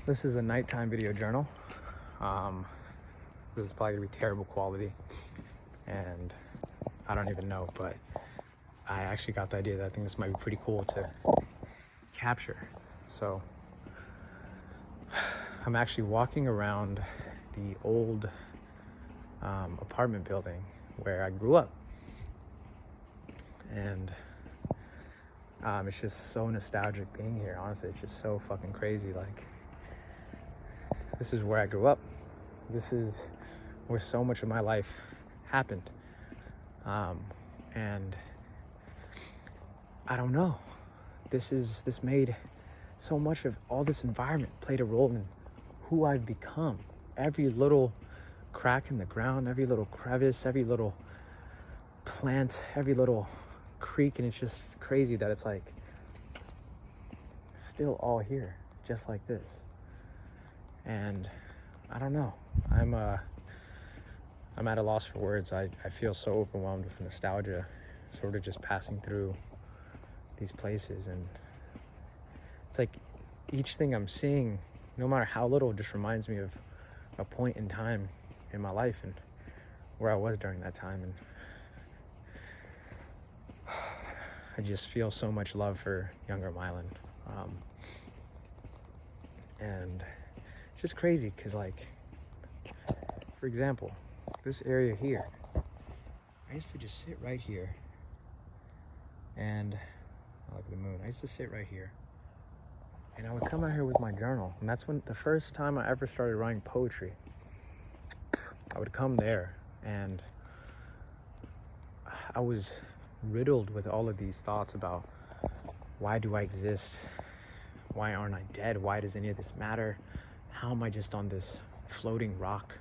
This is a nighttime video journal. This is probably gonna be terrible quality, and I don't even know, but I actually got the idea that I think this might be pretty cool to capture. So I'm actually walking around the old apartment building where I grew up, and it's just so nostalgic being here. Honestly, it's just so fucking crazy. Like, this is where I grew up. This is where so much of my life happened. And I don't know. This made so much of all this environment played a role in who I've become. Every little crack in the ground, every little crevice, every little plant, every little creek, and it's just crazy that it's like still all here, just like this. And I don't know. I'm at a loss for words. I feel so overwhelmed with nostalgia, sort of just passing through these places, and it's like each thing I'm seeing, no matter how little, just reminds me of a point in time in my life and where I was during that time. And I just feel so much love for younger Mylan. And it's just crazy because, like, for example, this area here, I used to just sit right here and look at the moon. I used to sit right here and I would come out here with my journal, and that's when the first time I ever started writing poetry. I would come there and I was riddled with all of these thoughts about, why do I exist? Why aren't I dead? Why does any of this matter? How am I just on this floating rock,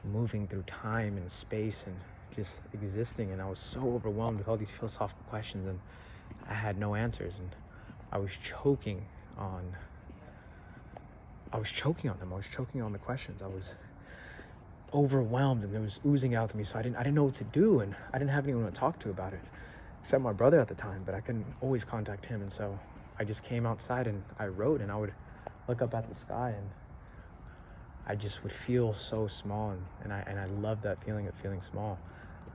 moving through time and space and just existing? And I was so overwhelmed with all these philosophical questions, and I had no answers, and I was choking on them. I was choking on the questions. I was overwhelmed, and it was oozing out of me. So I didn't know what to do, and I didn't have anyone to talk to about it, except my brother at the time, but I couldn't always contact him. And so I just came outside and I wrote, and I would look up at the sky, and I just would feel so small, and I loved that feeling of feeling small.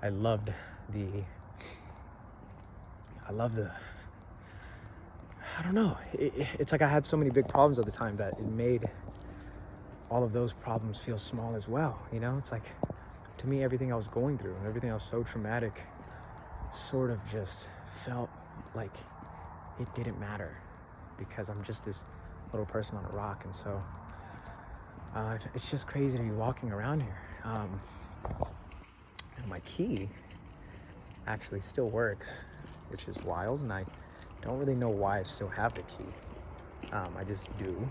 I loved the I don't know, it's like I had so many big problems at the time that it made all of those problems feel small as well, you know? It's like, to me, everything I was going through, everything that was so traumatic, sort of just felt like it didn't matter because I'm just this little person on a rock. And so it's just crazy to be walking around here. And my key actually still works, which is wild, and I don't really know why I still have the key. I just do.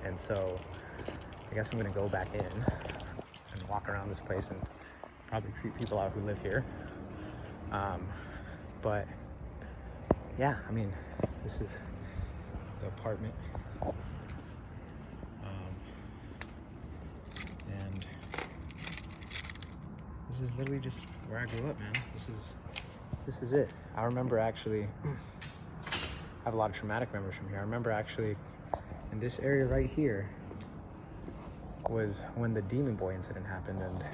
And so I guess I'm gonna go back in and walk around this place and probably creep people out who live here. But yeah, I mean, this is the apartment. And this is literally just where I grew up, man. This is it. I remember actually, I have a lot of traumatic memories from here. I remember actually in this area right here was when the Demon Boy incident happened, and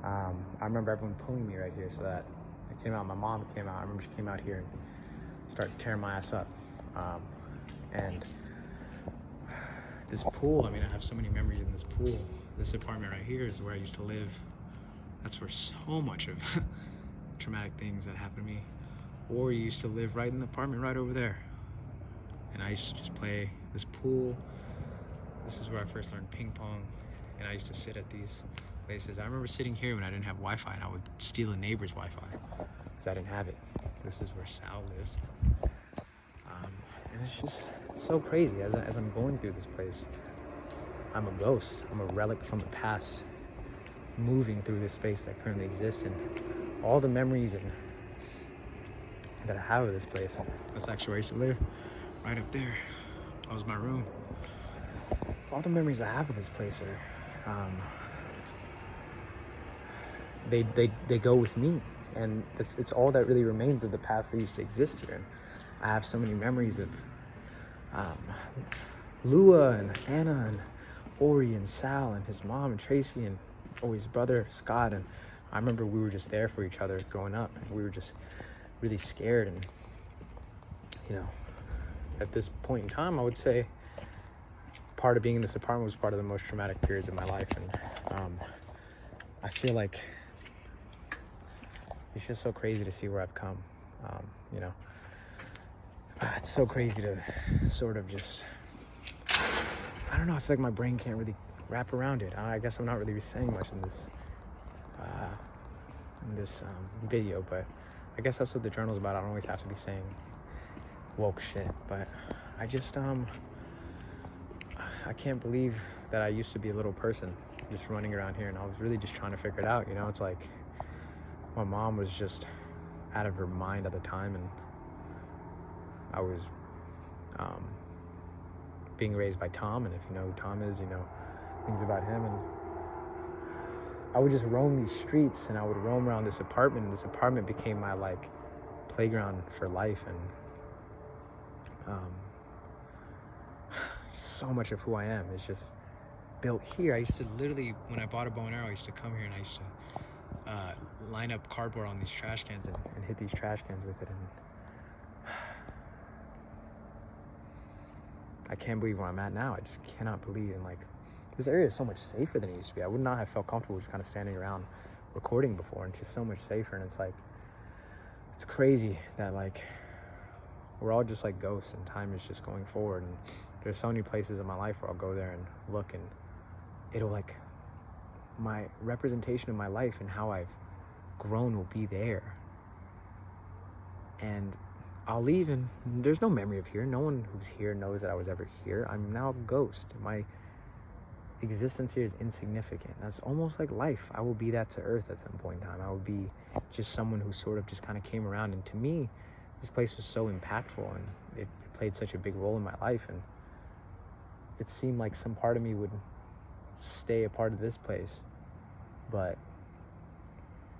I remember everyone pulling me right here so that I came out. My mom came out. I remember she came out here and started tearing my ass up. And this pool, I mean, I have so many memories in this pool. This apartment right here is where I used to live. That's where so much of traumatic things that happened to me. Or you used to live right in the apartment right over there. And I used to just play this pool. This is where I first learned ping pong. And I used to sit at these places. I remember sitting here when I didn't have Wi-Fi, and I would steal a neighbor's Wi-Fi because I didn't have it. This is where Sal lived. And it's so crazy. As I'm going through this place, I'm a ghost. I'm a relic from the past, moving through this space that currently exists, and all the memories that I have of this place. That's actually where I used to live, right up there. That was my room. All the memories I have of this place are, they go with me, and it's all that really remains of the past that used to exist here. And I have so many memories of Lua and Anna and Ori and Sal and his mom and Tracy and Ori's brother Scott. And I remember we were just there for each other growing up, and we were just really scared. And at this point in time, I would say part of being in this apartment was part of the most traumatic periods of my life. And I feel like it's just so crazy to see where I've come. It's so crazy to sort of just, I don't know, I feel like my brain can't really wrap around it. I guess I'm not really saying much in this video, but I guess that's what the journal's about. I don't always have to be saying woke shit, but I just, I can't believe that I used to be a little person just running around here, and I was really just trying to figure it out. It's like my mom was just out of her mind at the time, and I was being raised by Tom, and if you know who Tom is, you know things about him. And I would just roam these streets, and I would roam around this apartment, and this apartment became my playground for life. And so much of who I am is just built here. I used to literally, when I bought a bow and arrow, I used to come here and I used to line up cardboard on these trash cans and hit these trash cans with it. And I can't believe where I'm at now. I just cannot believe. And this area is so much safer than it used to be. I would not have felt comfortable just kind of standing around recording before, and it's just so much safer. And it's crazy that we're all just like ghosts, and time is just going forward. And there's so many places in my life where I'll go there and look, and it'll my representation of my life and how I've grown will be there. And I'll leave, and there's no memory of here. No one who's here knows that I was ever here. I'm now a ghost. My existence here is insignificant. That's almost like life. I will be that to Earth at some point in time. I will be just someone who sort of just kind of came around. And to me, this place was so impactful, and it played such a big role in my life. And it seemed like some part of me would stay a part of this place, but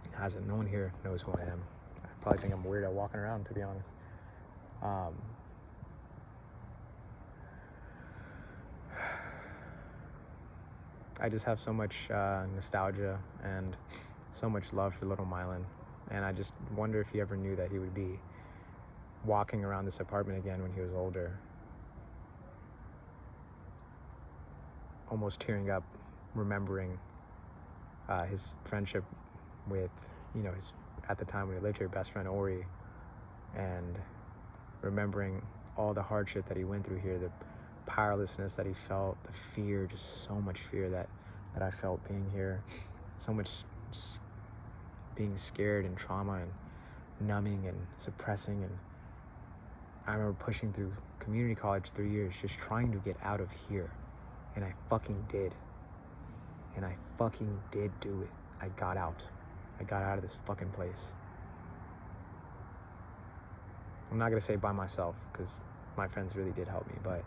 it hasn't. No one here knows who I am. I probably think I'm a weirdo walking around, to be honest. I just have so much nostalgia and so much love for little Mylan, and I just wonder if he ever knew that he would be walking around this apartment again when he was older, almost tearing up, remembering his friendship with, his, at the time when he lived here, best friend Ori, and remembering all the hardship that he went through here, the powerlessness that he felt, the fear, just so much fear that I felt being here, so much being scared and trauma and numbing and suppressing. And I remember pushing through community college 3 years just trying to get out of here, and I fucking did. And I fucking did do it. I got out of this fucking place. I'm not gonna say by myself, because my friends really did help me, but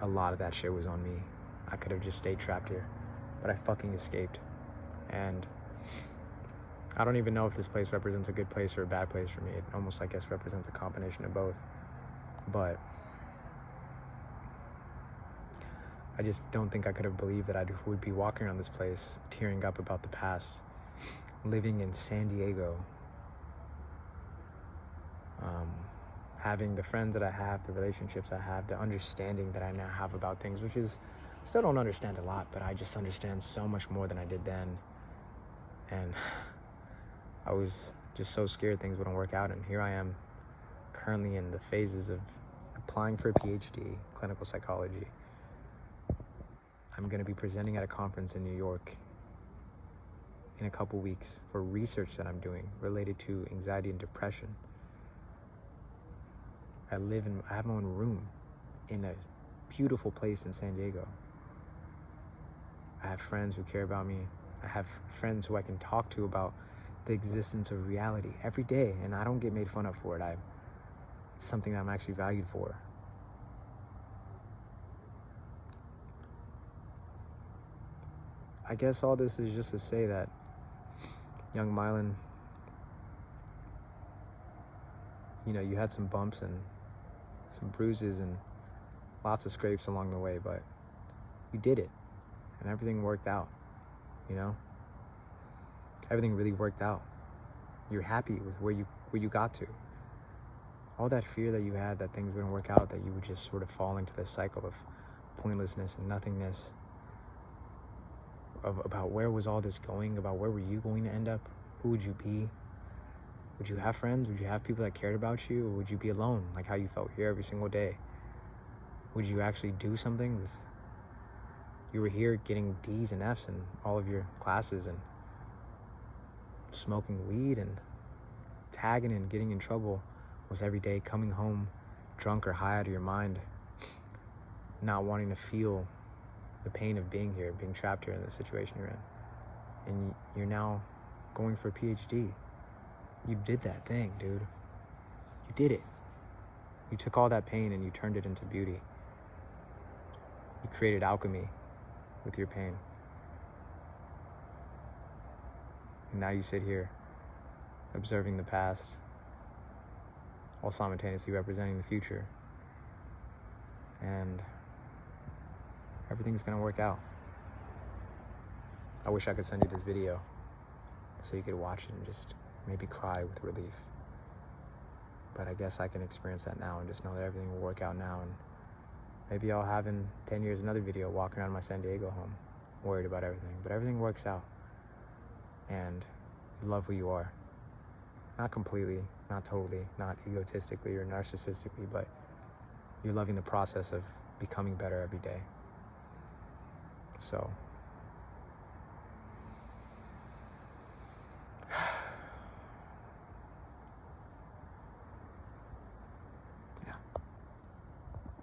a lot of that shit was on me. I could have just stayed trapped here, but I fucking escaped. And I don't even know if this place represents a good place or a bad place for me. It almost, I guess, represents a combination of both. But I just don't think I could have believed that I would be walking around this place, tearing up about the past, living in San Diego, having the friends that I have, the relationships I have, the understanding that I now have about things, which is, still don't understand a lot, but I just understand so much more than I did then. And I was just so scared things wouldn't work out, and here I am, currently in the phases of applying for a PhD, clinical psychology. I'm going to be presenting at a conference in New York in a couple weeks for research that I'm doing related to anxiety and depression. I have my own room in a beautiful place in San Diego. I have friends who care about me. I have friends who I can talk to about the existence of reality every day, and I don't get made fun of for it. It's something that I'm actually valued for. I guess all this is just to say that young Mylan, you had some bumps, and some bruises and lots of scrapes along the way, but you did it, and everything worked out, you know? Everything really worked out. You're happy with where you got to. All that fear that you had that things wouldn't work out, that you would just sort of fall into this cycle of pointlessness and nothingness, about where was all this going, about where were you going to end up, who would you be, would you have friends, would you have people that cared about you, or would you be alone, like how you felt here every single day? Would you actually do something with, you were here getting D's and F's in all of your classes and smoking weed and tagging and getting in trouble was every day, coming home drunk or high out of your mind, not wanting to feel the pain of being here, being trapped here in the situation you're in. And you're now going for a PhD. You did that thing, dude. You did it. You took all that pain and you turned it into beauty. You created alchemy with your pain. And now you sit here observing the past while simultaneously representing the future. And everything's gonna work out. I wish I could send you this video so you could watch it and just maybe cry with relief. But I guess I can experience that now and just know that everything will work out now. And maybe I'll have in 10 years another video walking around my San Diego home, worried about everything. But everything works out. And you love who you are. Not completely, not totally, not egotistically or narcissistically, but you're loving the process of becoming better every day. So